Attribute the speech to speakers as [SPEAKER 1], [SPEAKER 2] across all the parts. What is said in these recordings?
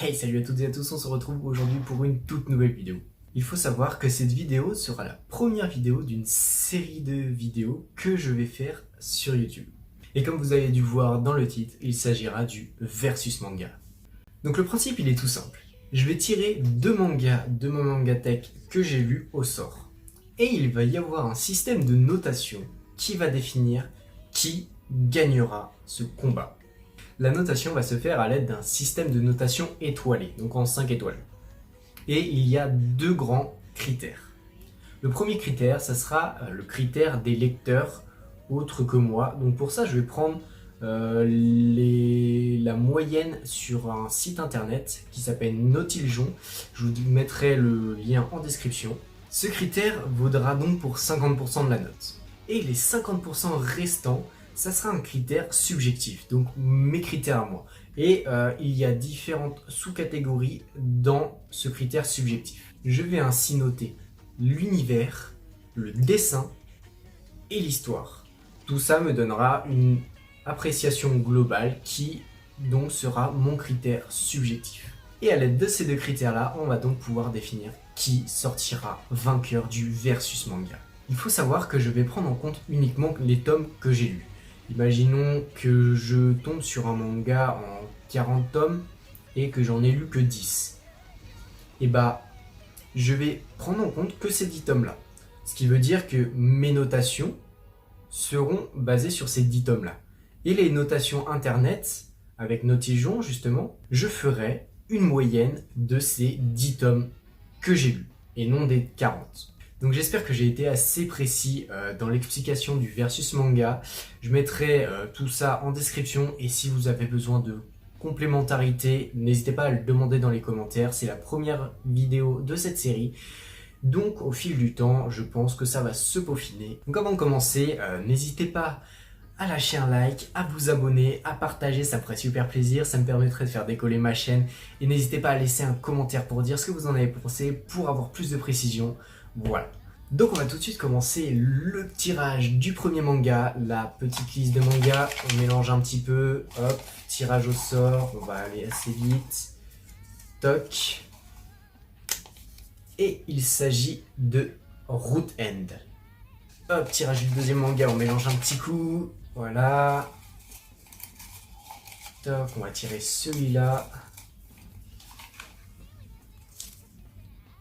[SPEAKER 1] Hey, salut à toutes et à tous, on se retrouve aujourd'hui pour une toute nouvelle vidéo. Il faut savoir que cette vidéo sera la première vidéo d'une série de vidéos que je vais faire sur YouTube. Et comme vous avez dû voir dans le titre, il s'agira du versus manga. Donc le principe il est tout simple. Je vais tirer deux mangas de mon mangatech que j'ai lu au sort. Et il va y avoir un système de notation qui va définir qui gagnera ce combat. La notation va se faire à l'aide d'un système de notation étoilé, donc en 5 étoiles. Et il y a deux grands critères. Le premier critère, ça sera le critère des lecteurs autres que moi. Donc pour ça, je vais prendre la moyenne sur un site internet qui s'appelle Nautiljon. Je vous mettrai le lien en description. Ce critère vaudra donc pour 50% de la note. Et les 50% restants, ça sera un critère subjectif, donc mes critères à moi. Et il y a différentes sous-catégories dans ce critère subjectif. Je vais ainsi noter l'univers, le dessin et l'histoire. Tout ça me donnera une appréciation globale qui donc sera mon critère subjectif. Et à l'aide de ces deux critères-là, on va donc pouvoir définir qui sortira vainqueur du versus manga. Il faut savoir que je vais prendre en compte uniquement les tomes que j'ai lus. Imaginons que je tombe sur un manga en 40 tomes et que j'en ai lu que 10. Et bah, je vais prendre en compte que ces 10 tomes-là. Ce qui veut dire que mes notations seront basées sur ces 10 tomes-là. Et les notations internet, avec Nautiljon justement, je ferai une moyenne de ces 10 tomes que j'ai lus, et non des 40. Donc j'espère que j'ai été assez précis dans l'explication du versus manga. Je mettrai tout ça en description et si vous avez besoin de complémentarité, n'hésitez pas à le demander dans les commentaires. C'est la première vidéo de cette série. Donc au fil du temps, je pense que ça va se peaufiner. Donc avant de commencer, n'hésitez pas à lâcher un like, à vous abonner, à partager, ça me ferait super plaisir, ça me permettrait de faire décoller ma chaîne. Et n'hésitez pas à laisser un commentaire pour dire ce que vous en avez pensé, pour avoir plus de précision. Voilà. Donc on va tout de suite commencer le tirage du premier manga, la petite liste de mangas, on mélange un petit peu, hop, tirage au sort, on va aller assez vite, toc. Et il s'agit de Root End. Hop, tirage du deuxième manga, on mélange un petit coup, voilà. Toc, on va tirer celui-là.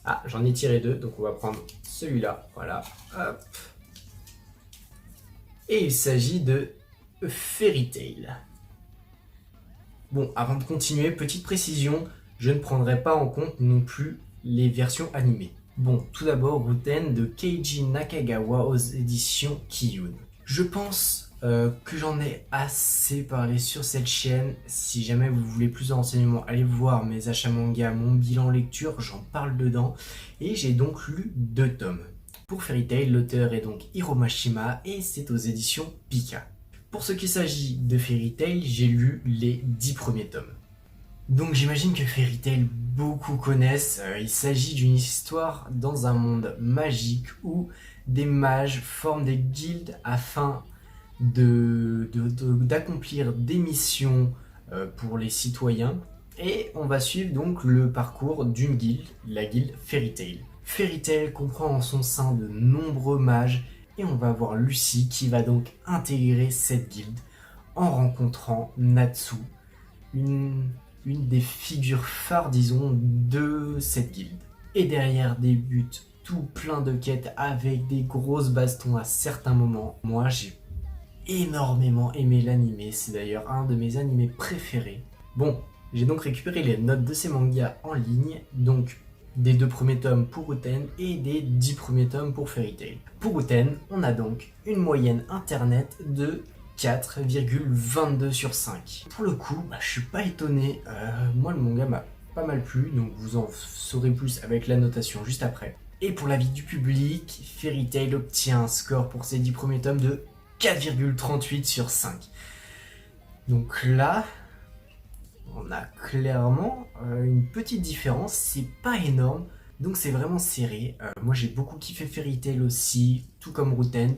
[SPEAKER 1] Ah, j'en ai tiré deux, donc on va prendre celui-là, voilà, hop. Et il s'agit de Fairy Tail. Bon, avant de continuer, petite précision, je ne prendrai pas en compte non plus les versions animées. Bon, tout d'abord, Ruten de Keiji Nakagawa aux éditions Kiyun. Je pense que j'en ai assez parlé sur cette chaîne. Si jamais vous voulez plus de renseignements, allez voir mes achats manga, mon bilan lecture, j'en parle dedans. Et j'ai donc lu 2 tomes. Pour Fairy Tail, l'auteur est donc Hiro Mashima et c'est aux éditions Pika. Pour ce qui s'agit de Fairy Tail, j'ai lu les 10 premiers tomes. Donc j'imagine que Fairy Tail, beaucoup connaissent. Il s'agit d'une histoire dans un monde magique où des mages forment des guildes afin d'accomplir des missions pour les citoyens. Et on va suivre donc le parcours d'une guilde, la guilde Fairy Tail. Fairy Tail comprend en son sein de nombreux mages et on va voir Lucy qui va donc intégrer cette guilde en rencontrant Natsu, une des figures phares, disons, de cette guilde. Et derrière débute tout plein de quêtes avec des grosses bastons à certains moments. Moi, j'ai énormément aimé l'animé, c'est d'ailleurs un de mes animés préférés. Bon, j'ai donc récupéré les notes de ces mangas en ligne, donc des 2 premiers tomes pour Uten et des 10 premiers tomes pour Fairy Tail. Pour Uten, on a donc une moyenne internet de 4,22 sur 5. Pour le coup, je suis pas étonné, moi le manga m'a pas mal plu, donc vous en saurez plus avec la notation juste après. Et pour l'avis du public, Fairy Tail obtient un score pour ses 10 premiers tomes de 4,38 sur 5. Donc là, on a clairement une petite différence, c'est pas énorme, donc c'est vraiment serré. Moi j'ai beaucoup kiffé Fairy Tail aussi, tout comme Root End.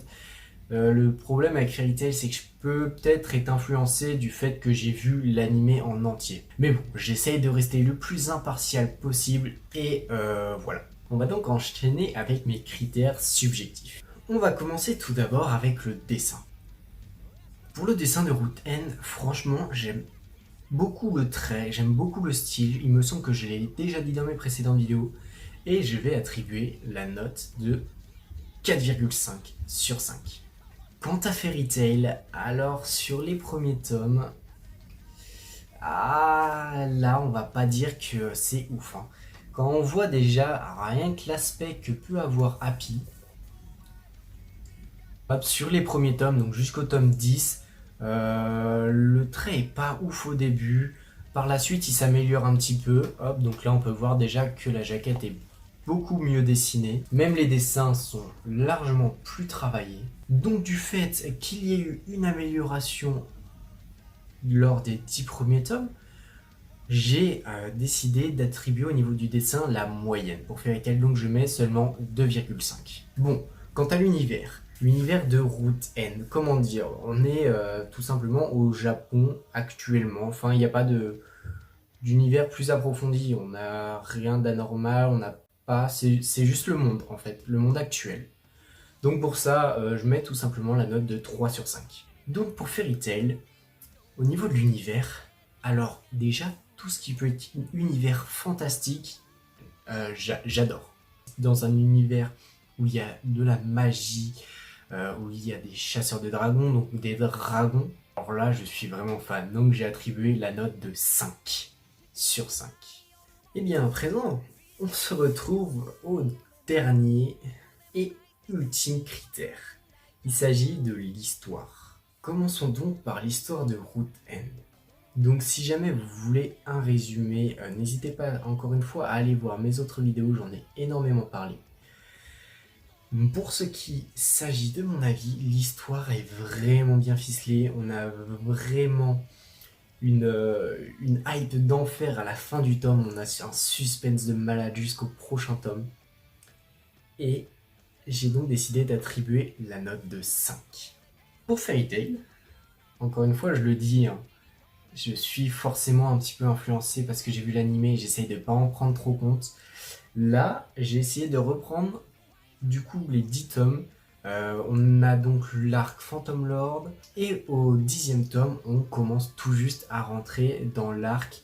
[SPEAKER 1] Le problème avec Fairy Tail, c'est que je peux peut-être être influencé du fait que j'ai vu l'animé en entier. Mais bon, j'essaye de rester le plus impartial possible et voilà. On va donc enchaîner avec mes critères subjectifs. On va commencer tout d'abord avec le dessin. Pour le dessin de Route N, franchement, j'aime beaucoup le trait, j'aime beaucoup le style. Il me semble que je l'ai déjà dit dans mes précédentes vidéos. Et je vais attribuer la note de 4,5 sur 5. Quant à Fairy Tail, alors sur les premiers tomes, là on va pas dire que c'est ouf. Hein. Quand on voit déjà rien que l'aspect que peut avoir Happy, hop, sur les premiers tomes, donc jusqu'au tome 10, le trait est pas ouf au début. Par la suite, il s'améliore un petit peu. Hop, donc là on peut voir déjà que la jaquette est beaucoup mieux dessinée. Même les dessins sont largement plus travaillés. Donc du fait qu'il y ait eu une amélioration lors des 10 premiers tomes, j'ai décidé d'attribuer au niveau du dessin la moyenne. Pour Fairy Tail, donc je mets seulement 2,5. Bon, quant à l'univers de Route N, comment dire, on est tout simplement au Japon actuellement. Enfin, il n'y a pas d'univers plus approfondi, on n'a rien d'anormal, on n'a pas, c'est juste le monde en fait, le monde actuel. Donc pour ça, je mets tout simplement la note de 3 sur 5. Donc pour Fairy Tail, au niveau de l'univers, alors déjà, tout ce qui peut être univers fantastique, j'adore. Dans un univers où il y a de la magie, où il y a des chasseurs de dragons, donc des dragons, alors là je suis vraiment fan, donc j'ai attribué la note de 5 sur 5. Et bien à présent, on se retrouve au dernier et ultime critère. Il s'agit de l'histoire. Commençons donc par l'histoire de Route N. Donc si jamais vous voulez un résumé, n'hésitez pas encore une fois à aller voir mes autres vidéos, j'en ai énormément parlé. Pour ce qui s'agit de mon avis, l'histoire est vraiment bien ficelée, on a vraiment une hype d'enfer à la fin du tome, on a un suspense de malade jusqu'au prochain tome. Et j'ai donc décidé d'attribuer la note de 5. Pour Fairy Tail, encore une fois je le dis, hein, je suis forcément un petit peu influencé parce que j'ai vu l'animé et j'essaye de pas en prendre trop compte. Là, j'ai essayé de reprendre du coup les 10 tomes. On a donc l'arc Phantom Lord et au 10e tome, on commence tout juste à rentrer dans l'arc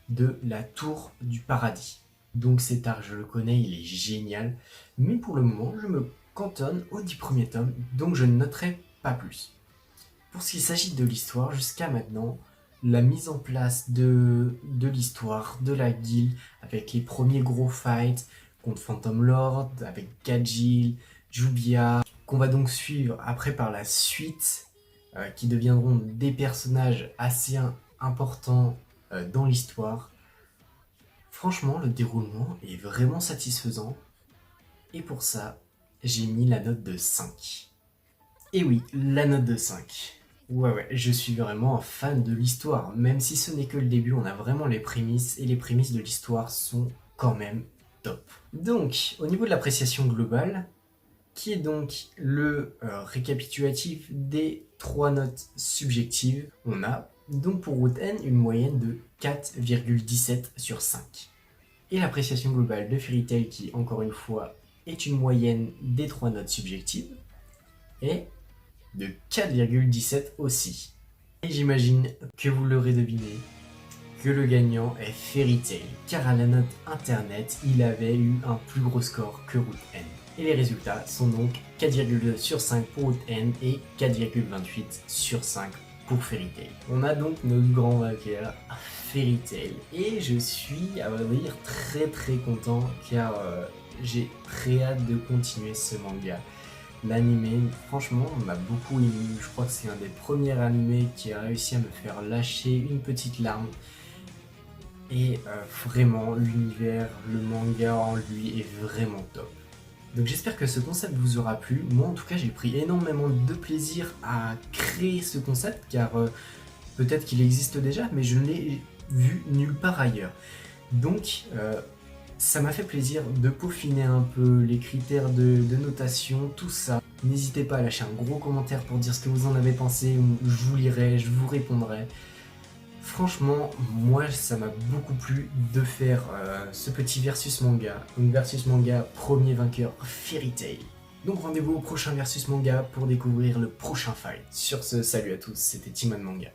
[SPEAKER 1] de la Tour du Paradis. Donc cet arc, je le connais, il est génial. Mais pour le moment, je me cantonne aux 10 premiers tomes, donc je ne noterai pas plus. Pour ce qui s'agit de l'histoire, jusqu'à maintenant, la mise en place de l'histoire, de la guilde, avec les premiers gros fights contre Phantom Lord, avec Gajeel, Jubia, qu'on va donc suivre après par la suite, qui deviendront des personnages assez importants dans l'histoire. Franchement, le déroulement est vraiment satisfaisant, et pour ça, j'ai mis la note de 5. Et oui, la note de 5. Ouais, je suis vraiment un fan de l'histoire, même si ce n'est que le début, on a vraiment les prémices, et les prémices de l'histoire sont quand même top. Donc, au niveau de l'appréciation globale, qui est donc le récapitulatif des 3 notes subjectives, on a donc pour Route N une moyenne de 4,17 sur 5. Et l'appréciation globale de Fairy Tail, qui encore une fois est une moyenne des 3 notes subjectives, est de 4,17 aussi. Et j'imagine que vous l'aurez deviné, que le gagnant est Fairy Tail, car à la note internet, il avait eu un plus gros score que Route N. Et les résultats sont donc 4,2 sur 5 pour Route N et 4,28 sur 5 pour Fairy Tail. On a donc notre grand vainqueur, Fairy Tail. Et je suis, à vrai dire, très content, car j'ai très hâte de continuer ce manga. L'animé, franchement, m'a beaucoup ému. Je crois que c'est un des premiers animés qui a réussi à me faire lâcher une petite larme. Et vraiment, l'univers, le manga en lui est vraiment top. Donc j'espère que ce concept vous aura plu. Moi en tout cas j'ai pris énormément de plaisir à créer ce concept, car peut-être qu'il existe déjà, mais je ne l'ai vu nulle part ailleurs. Donc ça m'a fait plaisir de peaufiner un peu les critères de notation, tout ça. N'hésitez pas à lâcher un gros commentaire pour dire ce que vous en avez pensé, ou je vous lirai, je vous répondrai. Franchement, moi ça m'a beaucoup plu de faire ce petit versus manga. Donc versus manga, premier vainqueur, Fairy Tail. Donc rendez-vous au prochain versus manga pour découvrir le prochain fight. Sur ce, salut à tous, c'était Timon Manga.